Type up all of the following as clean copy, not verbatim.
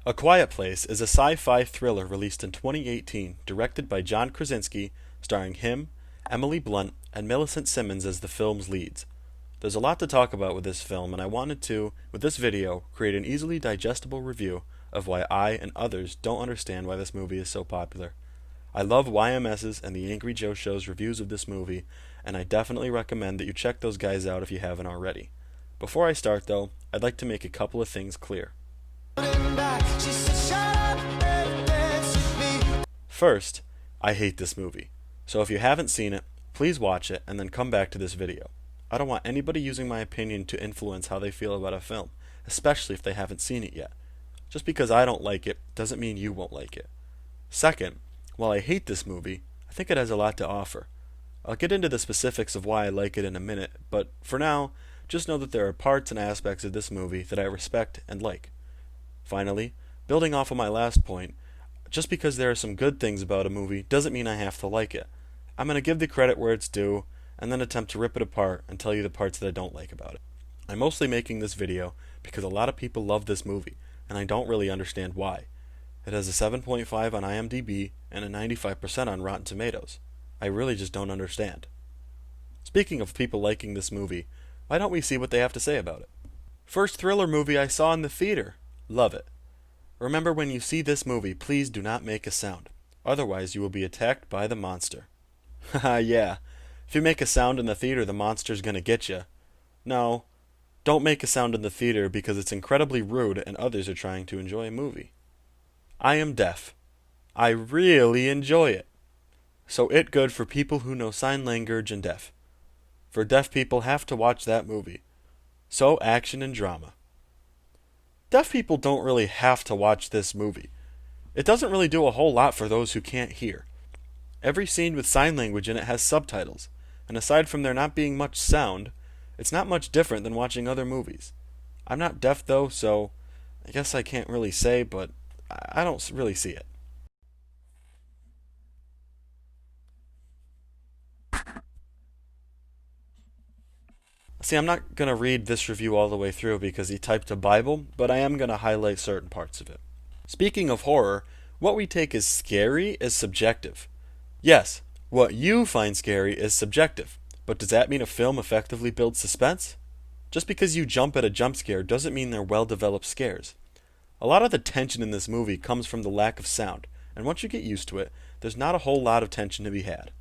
A Quiet Place is a sci-fi thriller released in 2018, directed by John Krasinski, starring him, Emily Blunt, and Millicent Simmonds as the film's leads. There's a lot to talk about with this film, and I wanted to, with this video, create an easily digestible review of why I and others don't understand why this movie is so popular. I love YMS's and the Angry Joe Show's reviews of this movie, and I definitely recommend that you check those guys out if you haven't already. Before I start though, I'd like to make a couple of things clear. First, I hate this movie, so if you haven't seen it, please watch it and then come back to this video. I don't want anybody using my opinion to influence how they feel about a film, especially if they haven't seen it yet. Just because I don't like it doesn't mean you won't like it. Second, while I hate this movie, I think it has a lot to offer. I'll get into the specifics of why I like it in a minute, but for now, just know that there are parts and aspects of this movie that I respect and like. Finally, building off of my last point, just because there are some good things about a movie doesn't mean I have to like it. I'm going to give the credit where it's due, and then attempt to rip it apart and tell you the parts that I don't like about it. I'm mostly making this video because a lot of people love this movie, and I don't really understand why. It has a 7.5 on IMDb and a 95% on Rotten Tomatoes. I really just don't understand. Speaking of people liking this movie, why don't we see what they have to say about it? First thriller movie I saw in the theater. Love it. Remember, when you see this movie, please do not make a sound. Otherwise you will be attacked by the monster. Haha, yeah. If you make a sound in the theater, the monster's gonna get you. No, don't make a sound in the theater because it's incredibly rude and others are trying to enjoy a movie. I am deaf. I really enjoy it. So it good for people who know sign language and deaf. For deaf people have to watch that movie. So action and drama. Deaf people don't really have to watch this movie. It doesn't really do a whole lot for those who can't hear. Every scene with sign language in it has subtitles, and aside from there not being much sound, it's not much different than watching other movies. I'm not deaf though, so I guess I can't really say, but I don't really see it. See, I'm not going to read this review all the way through because he typed a Bible, but I am going to highlight certain parts of it. Speaking of horror, what we take as scary is subjective. Yes, what you find scary is subjective, but does that mean a film effectively builds suspense? Just because you jump at a jump scare doesn't mean they're well-developed scares. A lot of the tension in this movie comes from the lack of sound, and once you get used to it, there's not a whole lot of tension to be had.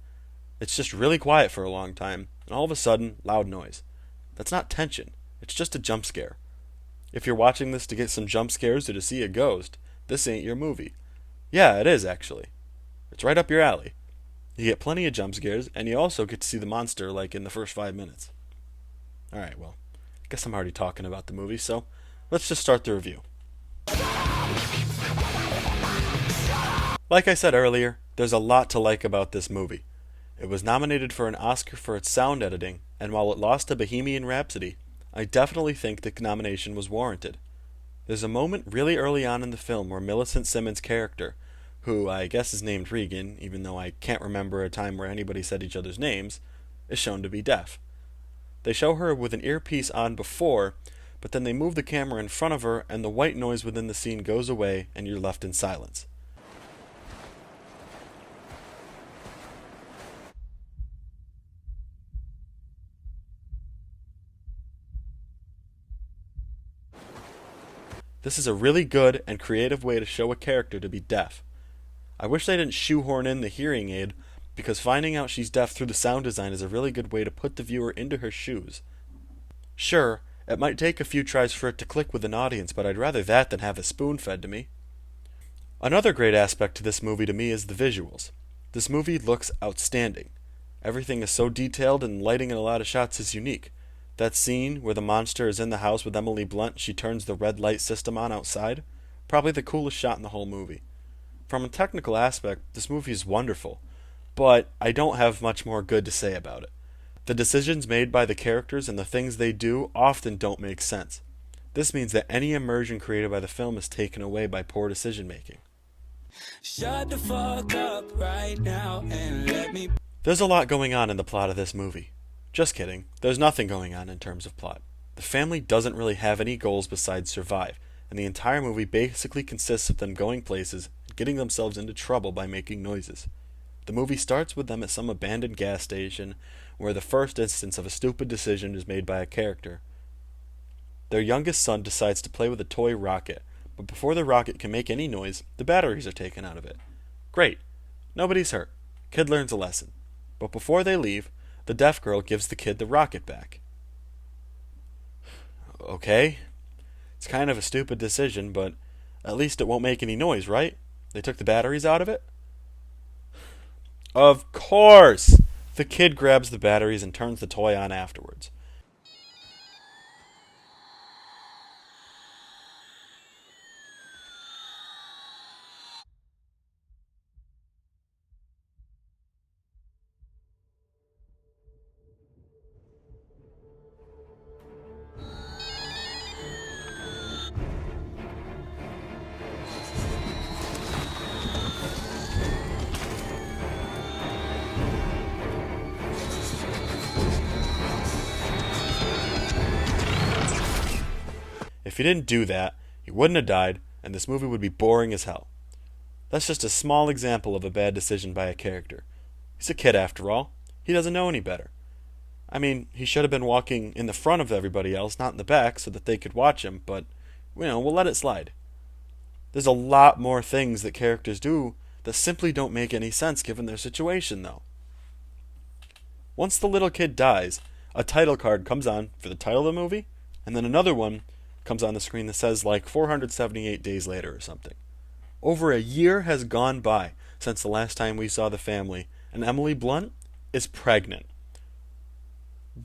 It's just really quiet for a long time, and all of a sudden, loud noise. That's not tension, it's just a jump scare. If you're watching this to get some jump scares or to see a ghost, this ain't your movie. Yeah, it is actually. It's right up your alley. You get plenty of jump scares, and you also get to see the monster like in the first 5 minutes. Alright, well, I guess I'm already talking about the movie, so let's just start the review. Like I said earlier, there's a lot to like about this movie. It was nominated for an Oscar for its sound editing, and while it lost to Bohemian Rhapsody, I definitely think the nomination was warranted. There's a moment really early on in the film where Millicent Simmonds' character, who I guess is named Regan, even though I can't remember a time where anybody said each other's names, is shown to be deaf. They show her with an earpiece on before, but then they move the camera in front of her and the white noise within the scene goes away and you're left in silence. This is a really good and creative way to show a character to be deaf. I wish they didn't shoehorn in the hearing aid, because finding out she's deaf through the sound design is a really good way to put the viewer into her shoes. Sure, it might take a few tries for it to click with an audience, but I'd rather that than have a spoon fed to me. Another great aspect to this movie to me is the visuals. This movie looks outstanding. Everything is so detailed and lighting in a lot of shots is unique. That scene where the monster is in the house with Emily Blunt, she turns the red light system on outside, probably the coolest shot in the whole movie. From a technical aspect, this movie is wonderful, but I don't have much more good to say about it. The decisions made by the characters and the things they do often don't make sense. This means that any immersion created by the film is taken away by poor decision making. Shut the fuck up right now and let me... There's a lot going on in the plot of this movie. Just kidding, there's nothing going on in terms of plot. The family doesn't really have any goals besides survive, and the entire movie basically consists of them going places and getting themselves into trouble by making noises. The movie starts with them at some abandoned gas station where the first instance of a stupid decision is made by a character. Their youngest son decides to play with a toy rocket, but before the rocket can make any noise, the batteries are taken out of it. Great. Nobody's hurt. Kid learns a lesson. But before they leave, the deaf girl gives the kid the rocket back. Okay. It's kind of a stupid decision, but at least it won't make any noise, right? They took the batteries out of it? Of course! The kid grabs the batteries and turns the toy on afterwards. If he didn't do that, he wouldn't have died, and this movie would be boring as hell. That's just a small example of a bad decision by a character. He's a kid after all. He doesn't know any better. I mean, he should have been walking in the front of everybody else, not in the back, so that they could watch him, but, we'll let it slide. There's a lot more things that characters do that simply don't make any sense given their situation, though. Once the little kid dies, a title card comes on for the title of the movie, and then another one comes on the screen that says like 478 days later or something. Over a year has gone by since the last time we saw the family, and Emily Blunt is pregnant.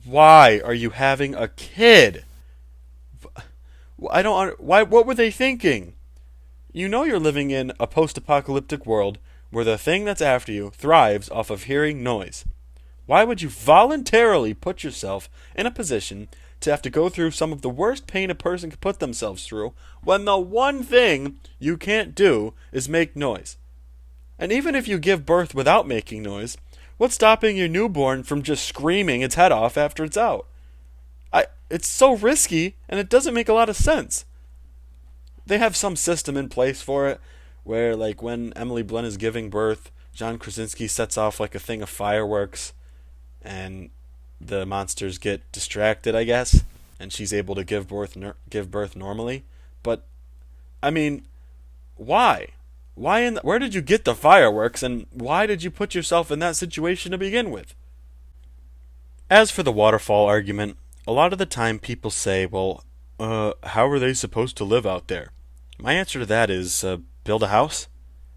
Why are you having a kid? Why? What were they thinking? You know you're living in a post-apocalyptic world where the thing that's after you thrives off of hearing noise. Why would you voluntarily put yourself in a position to have to go through some of the worst pain a person could put themselves through when the one thing you can't do is make noise? And even if you give birth without making noise, what's stopping your newborn from just screaming its head off after it's out? It's so risky, and it doesn't make a lot of sense. They have some system in place for it, where like when Emily Blunt is giving birth, John Krasinski sets off like a thing of fireworks, and the monsters get distracted, I guess, and she's able to give birth normally. But I mean, why? Where did you get the fireworks, and why did you put yourself in that situation to begin with? As for the waterfall argument, a lot of the time people say, well, how are they supposed to live out there? My answer to that is, build a house.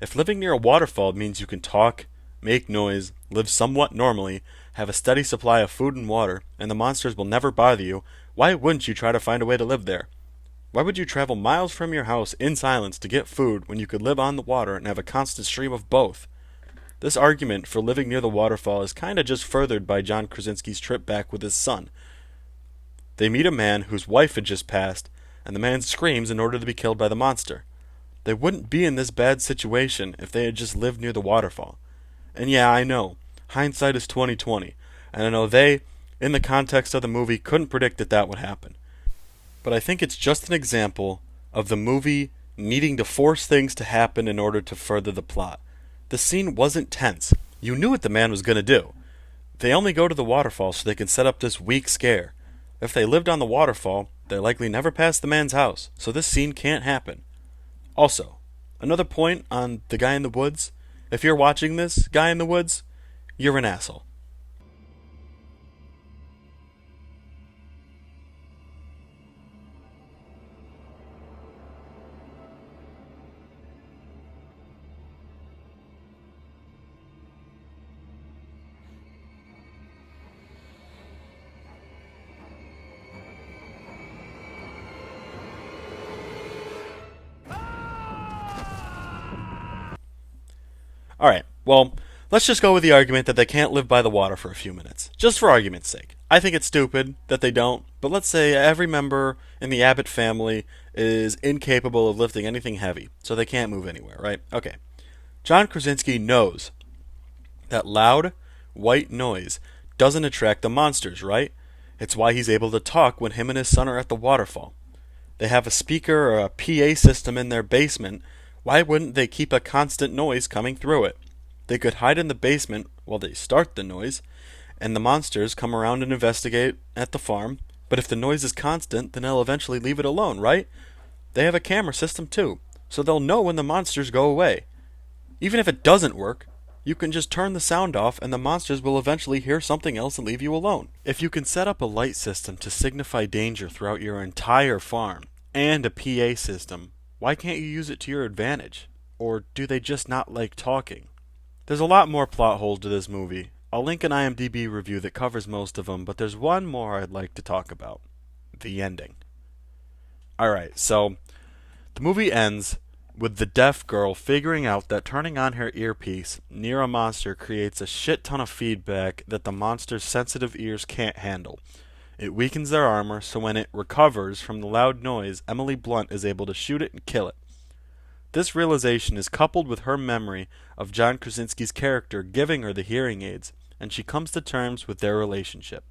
If living near a waterfall means you can talk, make noise, live somewhat normally, have a steady supply of food and water, and the monsters will never bother you, why wouldn't you try to find a way to live there? Why would you travel miles from your house in silence to get food when you could live on the water and have a constant stream of both? This argument for living near the waterfall is kinda just furthered by John Krasinski's trip back with his son. They meet a man whose wife had just passed, and the man screams in order to be killed by the monster. They wouldn't be in this bad situation if they had just lived near the waterfall. And yeah, I know, hindsight is 20/20, and I know they, in the context of the movie, couldn't predict that would happen. But I think it's just an example of the movie needing to force things to happen in order to further the plot. The scene wasn't tense. You knew what the man was going to do. They only go to the waterfall so they can set up this weak scare. If they lived on the waterfall, they likely never passed the man's house, so this scene can't happen. Also, another point on the guy in the woods. If you're watching this, guy in the woods, you're an asshole. Alright, well, let's just go with the argument that they can't live by the water for a few minutes. Just for argument's sake. I think it's stupid that they don't, but let's say every member in the Abbott family is incapable of lifting anything heavy, so they can't move anywhere, right? Okay. John Krasinski knows that loud, white noise doesn't attract the monsters, right? It's why he's able to talk when him and his son are at the waterfall. They have a speaker or a PA system in their basement. Why wouldn't they keep a constant noise coming through it? They could hide in the basement while they start the noise, and the monsters come around and investigate at the farm. But if the noise is constant, then they'll eventually leave it alone, right? They have a camera system too, so they'll know when the monsters go away. Even if it doesn't work, you can just turn the sound off and the monsters will eventually hear something else and leave you alone. If you can set up a light system to signify danger throughout your entire farm, and a PA system, why can't you use it to your advantage? Or do they just not like talking? There's a lot more plot holes to this movie. I'll link an IMDb review that covers most of them, but there's one more I'd like to talk about. The ending. Alright, so the movie ends with the deaf girl figuring out that turning on her earpiece near a monster creates a shit ton of feedback that the monster's sensitive ears can't handle. It weakens their armor, so when it recovers from the loud noise, Emily Blunt is able to shoot it and kill it. This realization is coupled with her memory of John Krasinski's character giving her the hearing aids, and she comes to terms with their relationship.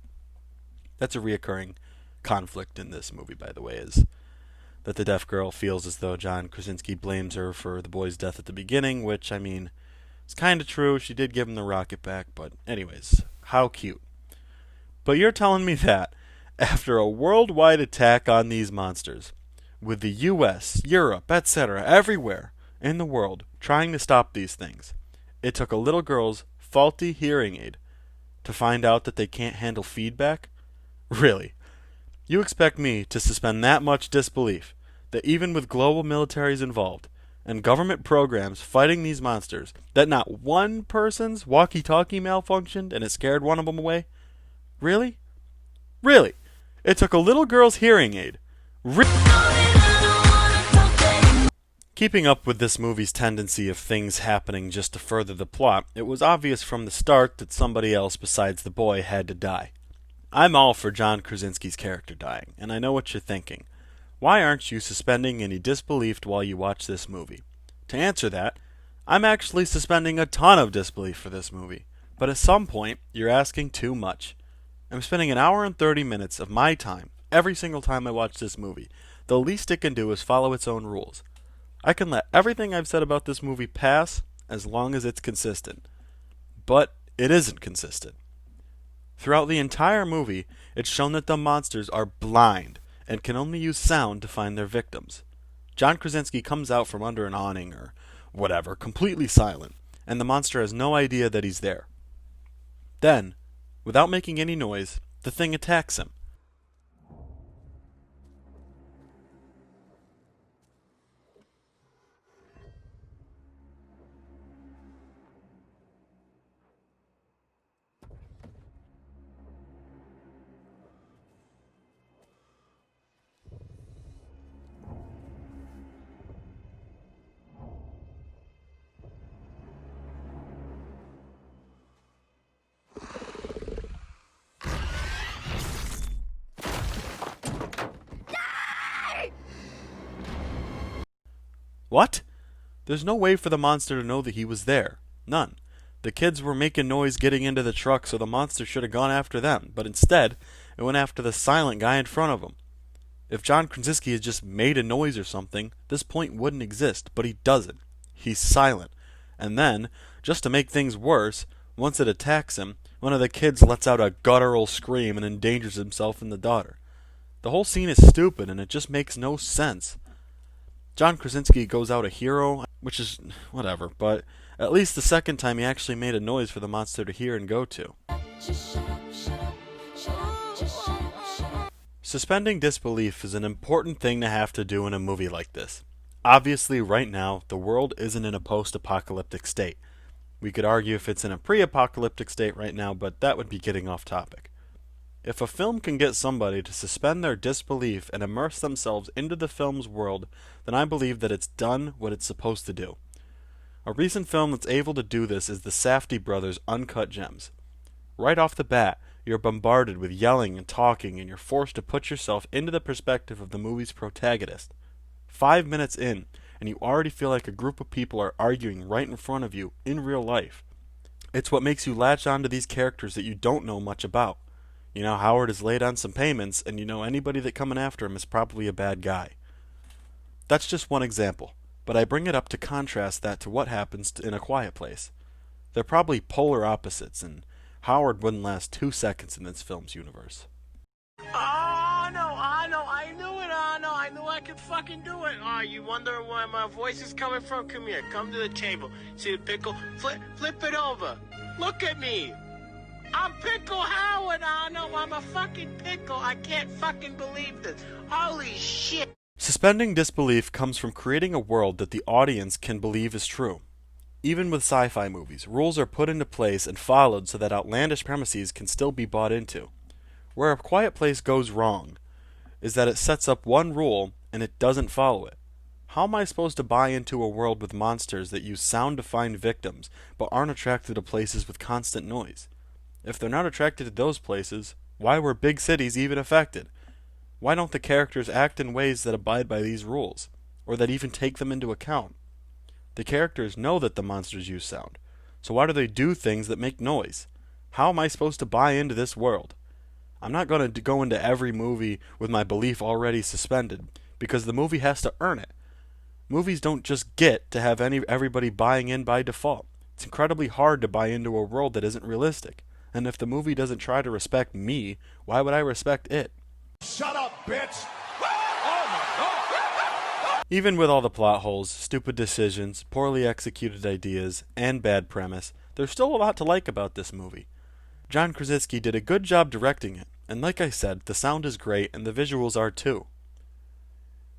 That's a reoccurring conflict in this movie, by the way, is that the deaf girl feels as though John Krasinski blames her for the boy's death at the beginning, which, I mean, is kind of true. She did give him the rocket back, but anyways, how cute. But you're telling me that, after a worldwide attack on these monsters, with the US, Europe, etc., everywhere in the world trying to stop these things, it took a little girl's faulty hearing aid to find out that they can't handle feedback? Really? You expect me to suspend that much disbelief that even with global militaries involved and government programs fighting these monsters, that not one person's walkie-talkie malfunctioned and it scared one of them away? Really? Really? It took a little girl's hearing aid. Keeping up with this movie's tendency of things happening just to further the plot, it was obvious from the start that somebody else besides the boy had to die. I'm all for John Krasinski's character dying, and I know what you're thinking. Why aren't you suspending any disbelief while you watch this movie? To answer that, I'm actually suspending a ton of disbelief for this movie. But at some point, you're asking too much. I'm spending an hour and 30 minutes of my time every single time I watch this movie. The least it can do is follow its own rules. I can let everything I've said about this movie pass as long as it's consistent. But it isn't consistent. Throughout the entire movie, it's shown that the monsters are blind and can only use sound to find their victims. John Krasinski comes out from under an awning or whatever, completely silent, and the monster has no idea that he's there. Then, without making any noise, the thing attacks him. What? There's no way for the monster to know that he was there. None. The kids were making noise getting into the truck, so the monster should have gone after them, but instead, it went after the silent guy in front of him. If John Krasinski had just made a noise or something, this point wouldn't exist, but he doesn't. He's silent. And then, just to make things worse, once it attacks him, one of the kids lets out a guttural scream and endangers himself and the daughter. The whole scene is stupid, and it just makes no sense. John Krasinski goes out a hero, which is whatever, but at least the second time he actually made a noise for the monster to hear and go to. Suspending disbelief is an important thing to have to do in a movie like this. Obviously, right now, the world isn't in a post-apocalyptic state. We could argue if it's in a pre-apocalyptic state right now, but that would be getting off topic. If a film can get somebody to suspend their disbelief and immerse themselves into the film's world, then I believe that it's done what it's supposed to do. A recent film that's able to do this is the Safdie brothers' Uncut Gems. Right off the bat, you're bombarded with yelling and talking, and you're forced to put yourself into the perspective of the movie's protagonist. 5 minutes in, and you already feel like a group of people are arguing right in front of you in real life. It's what makes you latch onto these characters that you don't know much about. You know, Howard is late on some payments, and you know anybody that coming after him is probably a bad guy. That's just one example, but I bring it up to contrast that to what happens in A Quiet Place. They're probably polar opposites, and Howard wouldn't last 2 seconds in this film's universe. I knew I could fucking do it. Oh, you wonder where my voice is coming from? Come here, come to the table. See the pickle? Flip it over. Look at me. I'm Pickle Howard, Arno. I'm a fucking pickle. I can't fucking believe this. Holy shit. Suspending disbelief comes from creating a world that the audience can believe is true. Even with sci-fi movies, rules are put into place and followed so that outlandish premises can still be bought into. Where A Quiet Place goes wrong is that it sets up one rule and it doesn't follow it. How am I supposed to buy into a world with monsters that use sound to find victims but aren't attracted to places with constant noise? If they're not attracted to those places, why were big cities even affected? Why don't the characters act in ways that abide by these rules, or that even take them into account? The characters know that the monsters use sound, so why do they do things that make noise? How am I supposed to buy into this world? I'm not going to go into every movie with my belief already suspended, because the movie has to earn it. Movies don't just get to have everybody buying in by default. It's incredibly hard to buy into a world that isn't realistic, and if the movie doesn't try to respect me, why would I respect it? Shut up, bitch! Even with all the plot holes, stupid decisions, poorly executed ideas, and bad premise, there's still a lot to like about this movie. John Krasinski did a good job directing it, and like I said, the sound is great and the visuals are too.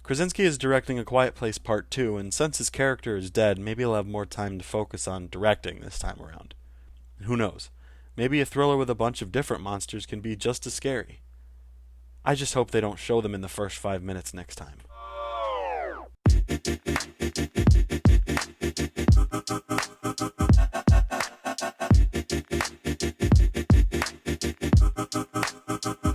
Krasinski is directing A Quiet Place Part 2, and since his character is dead, maybe he'll have more time to focus on directing this time around. Who knows? Maybe a thriller with a bunch of different monsters can be just as scary. I just hope they don't show them in the first 5 minutes next time.